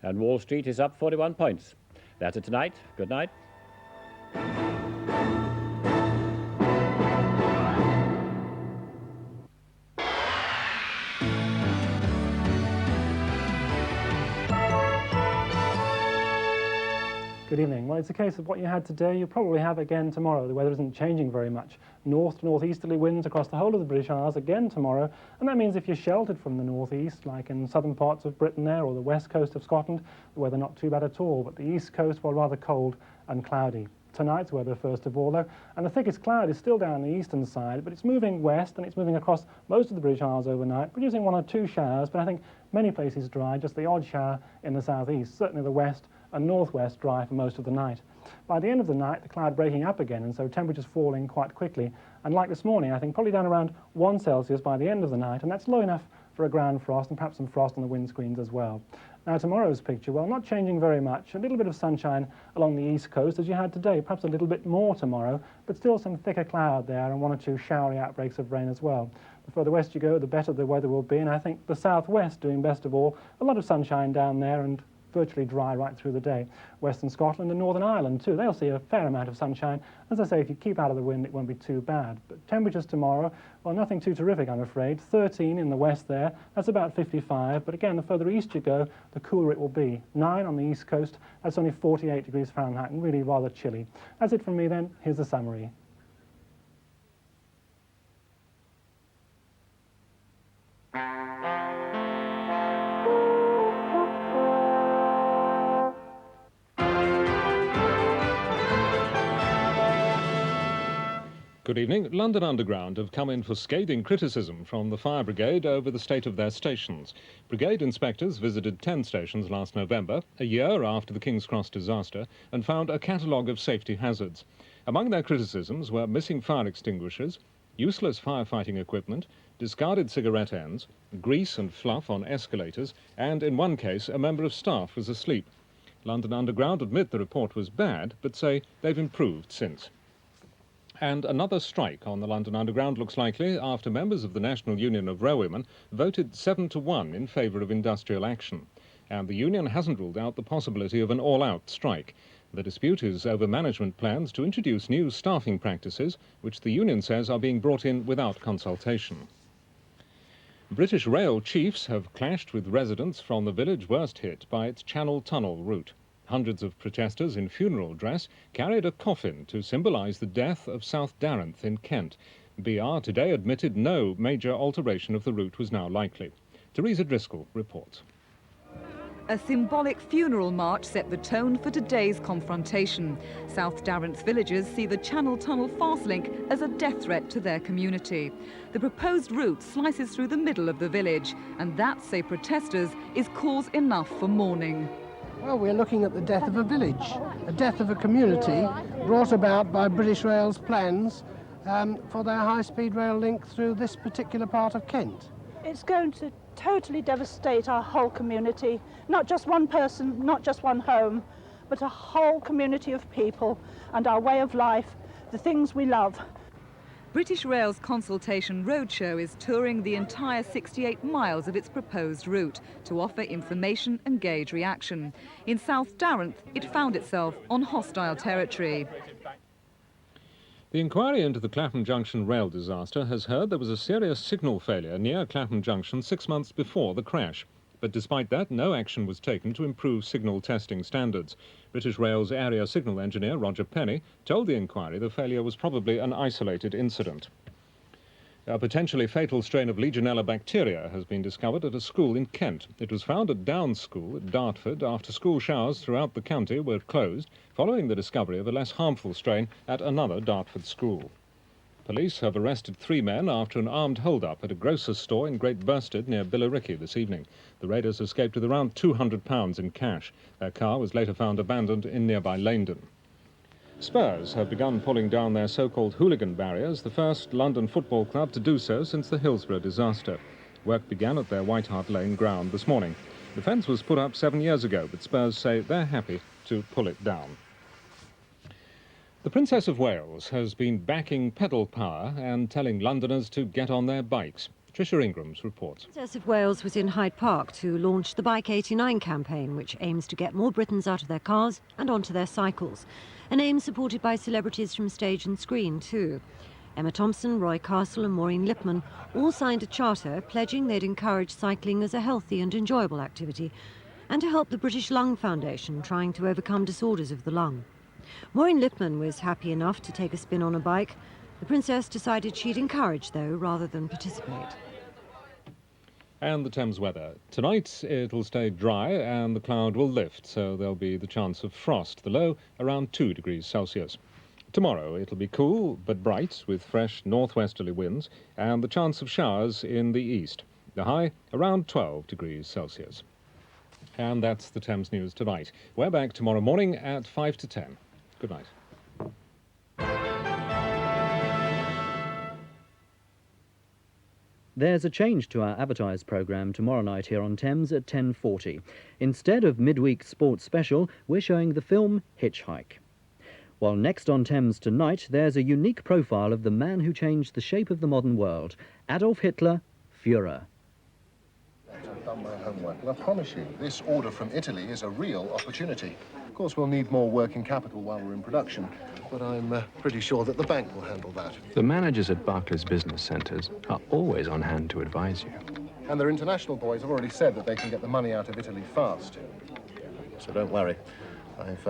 and Wall Street is up 41 points. That's it tonight. Good night. Good evening. Well, it's a case of what you had today, you'll probably have again tomorrow. The weather isn't changing very much. North to northeasterly winds across the whole of the British Isles again tomorrow, and that means if you're sheltered from the northeast, like in southern parts of Britain there, or the west coast of Scotland, the weather not too bad at all, but the east coast, well, rather cold and cloudy. Tonight's weather, first of all, though, and the thickest cloud is still down the eastern side, but it's moving west, and it's moving across most of the British Isles overnight, producing 1 or 2 showers, but I think many places dry, just the odd shower in the southeast, certainly the west and northwest dry for most of the night. By the end of the night, the cloud breaking up again, and so temperatures falling quite quickly. And like this morning, I think probably down around 1 Celsius by the end of the night, and that's low enough for a ground frost and perhaps some frost on the windscreens as well. Now, tomorrow's picture, well, not changing very much. A little bit of sunshine along the east coast as you had today, perhaps a little bit more tomorrow, but still some thicker cloud there and 1 or 2 showery outbreaks of rain as well. The further west you go, the better the weather will be, and I think the southwest doing best of all. A lot of sunshine down there and virtually dry right through the day. Western Scotland and Northern Ireland too, they'll see a fair amount of sunshine. As I say, if you keep out of the wind, it won't be too bad. But temperatures tomorrow, well, nothing too terrific, I'm afraid. 13 in the west there, that's about 55, but again, the further east you go, the cooler it will be. 9 on the east coast, that's only 48 degrees Fahrenheit, and really rather chilly. That's it from me then, here's the summary. Good evening. London Underground have come in for scathing criticism from the fire brigade over the state of their stations. Brigade inspectors visited 10 stations last November, a year after the King's Cross disaster, and found a catalogue of safety hazards. Among their criticisms were missing fire extinguishers, useless firefighting equipment, discarded cigarette ends, grease and fluff on escalators, and in one case a member of staff was asleep. London Underground admit the report was bad, but say they've improved since. And another strike on the London Underground looks likely after members of the National Union of Railwaymen voted 7-1 in favour of industrial action. And the union hasn't ruled out the possibility of an all-out strike. The dispute is over management plans to introduce new staffing practices, which the union says are being brought in without consultation. British rail chiefs have clashed with residents from the village worst hit by its Channel Tunnel route. Hundreds of protesters in funeral dress carried a coffin to symbolise the death of South Darenth in Kent. BR today admitted no major alteration of the route was now likely. Teresa Driscoll reports. A symbolic funeral march set the tone for today's confrontation. South Darenth villagers see the Channel Tunnel fast link as a death threat to their community. The proposed route slices through the middle of the village, and that, say protesters, is cause enough for mourning. Well, we're looking at the death of a village, a death of a community brought about by British Rail's plans for their high-speed rail link through this particular part of Kent. It's going to totally devastate our whole community, not just one person, not just one home, but a whole community of people and our way of life, the things we love. British Rail's consultation roadshow is touring the entire 68 miles of its proposed route to offer information and gauge reaction. In South Darenth, it found itself on hostile territory. The inquiry into the Clapham Junction rail disaster has heard there was a serious signal failure near Clapham Junction 6 months before the crash. But despite that, no action was taken to improve signal testing standards. British Rail's area signal engineer, Roger Penny, told the inquiry the failure was probably an isolated incident. A potentially fatal strain of Legionella bacteria has been discovered at a school in Kent. It was found at Downs School at Dartford after school showers throughout the county were closed, following the discovery of a less harmful strain at another Dartford school. Police have arrested 3 men after an armed hold-up at a grocer's store in Great Bursted near Billericay this evening. The raiders escaped with around £200 in cash. Their car was later found abandoned in nearby Leindon. Spurs have begun pulling down their so-called hooligan barriers, the first London football club to do so since the Hillsborough disaster. Work began at their White Hart Lane ground this morning. The fence was put up 7 years ago, but Spurs say they're happy to pull it down. The Princess of Wales has been backing pedal power and telling Londoners to get on their bikes. Tricia Ingram's report. Princess of Wales was in Hyde Park to launch the Bike 89 campaign, which aims to get more Britons out of their cars and onto their cycles. An aim supported by celebrities from stage and screen too. Emma Thompson, Roy Castle and Maureen Lipman all signed a charter pledging they'd encourage cycling as a healthy and enjoyable activity and to help the British Lung Foundation trying to overcome disorders of the lung. Maureen Lipman was happy enough to take a spin on a bike. The Princess decided she'd encourage, though, rather than participate. And the Thames weather. Tonight it'll stay dry and the cloud will lift, so there'll be the chance of frost. The low around 2 degrees Celsius. Tomorrow it'll be cool but bright with fresh northwesterly winds and the chance of showers in the east. The high around 12 degrees Celsius. And that's the Thames News tonight. We're back tomorrow morning at 5 to 10. Good night. There's a change to our Advertise programme tomorrow night here on Thames at 10:40. Instead of midweek sports special, we're showing the film Hitch Hike. While next on Thames tonight, there's a unique profile of the man who changed the shape of the modern world, Adolf Hitler, Fuhrer. I've done my homework, and I promise you, this order from Italy is a real opportunity. Of course, we'll need more working capital while we're in production, but I'm pretty sure that the bank will handle that. The managers at Barclays business centres are always on hand to advise you. And their international boys have already said that they can get the money out of Italy fast. So don't worry. I've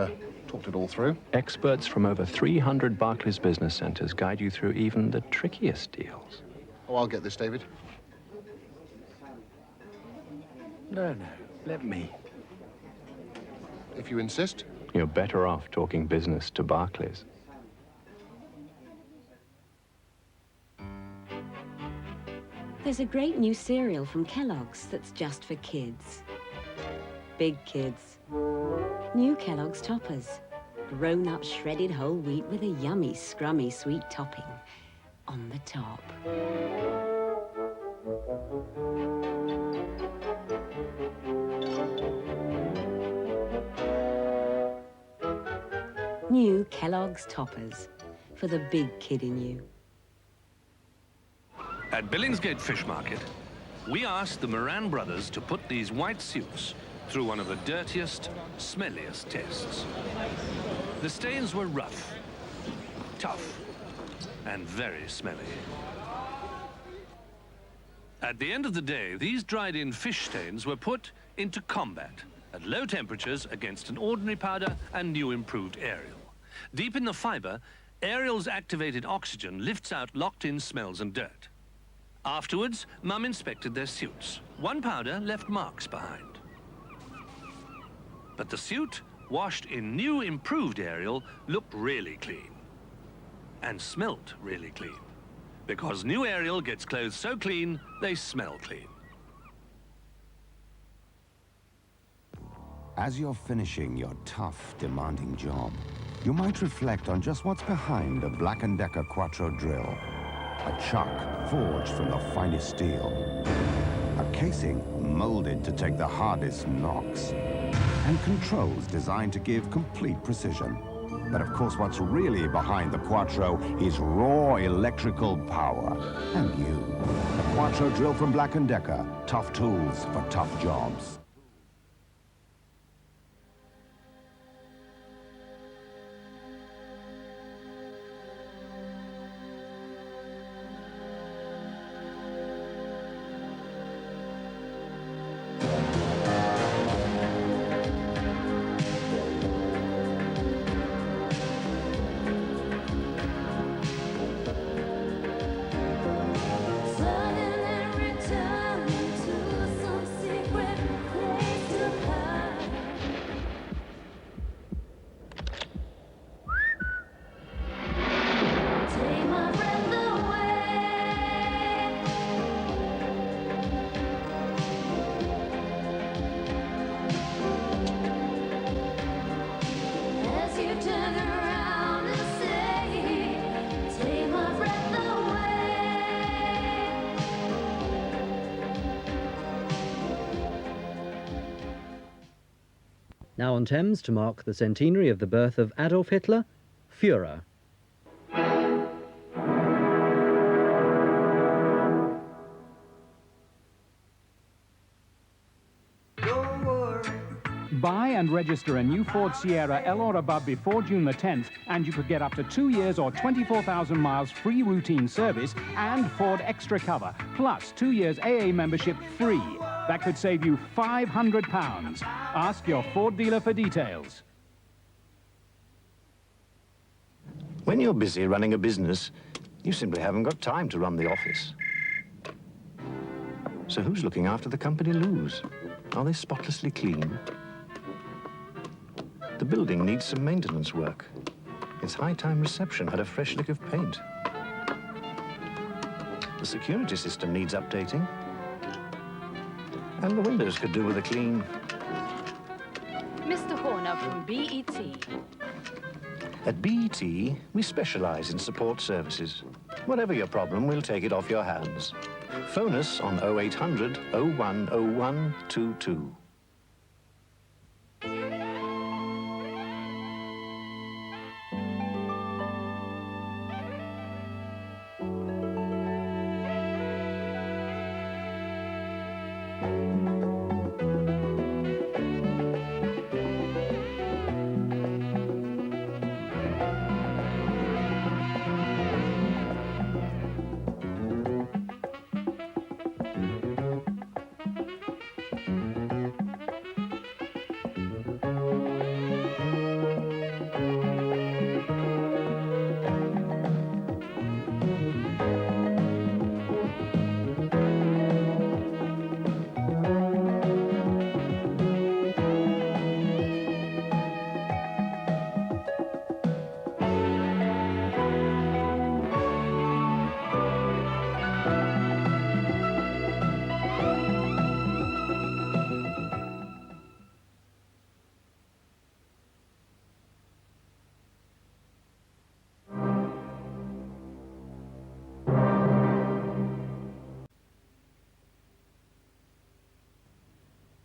talked it all through. Experts from over 300 Barclays business centres guide you through even the trickiest deals. Oh, I'll get this, David. No, let me. If you insist. You're better off talking business to Barclays. There's a great new cereal from Kellogg's that's just for kids. Big kids. New Kellogg's Toppas. Grown-up shredded whole wheat with a yummy, scrummy sweet topping on the top. New Kellogg's Toppas for the big kid in you. At Billingsgate Fish Market, we asked the Moran brothers to put these white suits through one of the dirtiest, smelliest tests. The stains were rough, tough, and very smelly. At the end of the day, these dried-in fish stains were put into combat at low temperatures against an ordinary powder and new improved Ariel. Deep in the fibre, Ariel's activated oxygen lifts out locked-in smells and dirt. Afterwards, Mum inspected their suits. One powder left marks behind. But the suit, washed in new improved Ariel, looked really clean. And smelt really clean. Because new Ariel gets clothes so clean, they smell clean. As you're finishing your tough, demanding job, you might reflect on just what's behind a Black & Decker Quattro drill. A chuck forged from the finest steel. A casing molded to take the hardest knocks. And controls designed to give complete precision. But of course, what's really behind the Quattro is raw electrical power. And you. The Quattro drill from Black & Decker. Tough tools for tough jobs. Now on Thames, to mark the centenary of the birth of Adolf Hitler, Fuhrer. and register a new Ford Sierra L or above before June the 10th, and you could get up to 2 years or 24,000 miles free routine service and Ford Extra Cover, plus 2 years AA membership free. That could save you £500. Ask your Ford dealer for details. When you're busy running a business, you simply haven't got time to run the office. So who's looking after the company loos? Are they spotlessly clean? The building needs some maintenance work. Its high-time reception had a fresh lick of paint. The security system needs updating. And the windows could do with a clean. Mr. Horner from BET. At BET, we specialize in support services. Whatever your problem, we'll take it off your hands. Phone us on 0800 010122.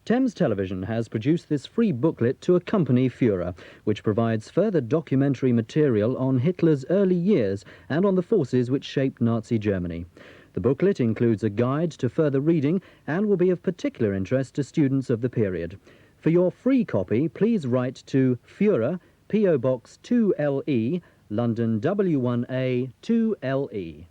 Thames Television has produced this free booklet to accompany Fuhrer, which provides further documentary material on Hitler's early years and on the forces which shaped Nazi Germany. The booklet includes a guide to further reading and will be of particular interest to students of the period. For your free copy, please write to Fuhrer, P.O. Box 2LE, London W1A 2LE.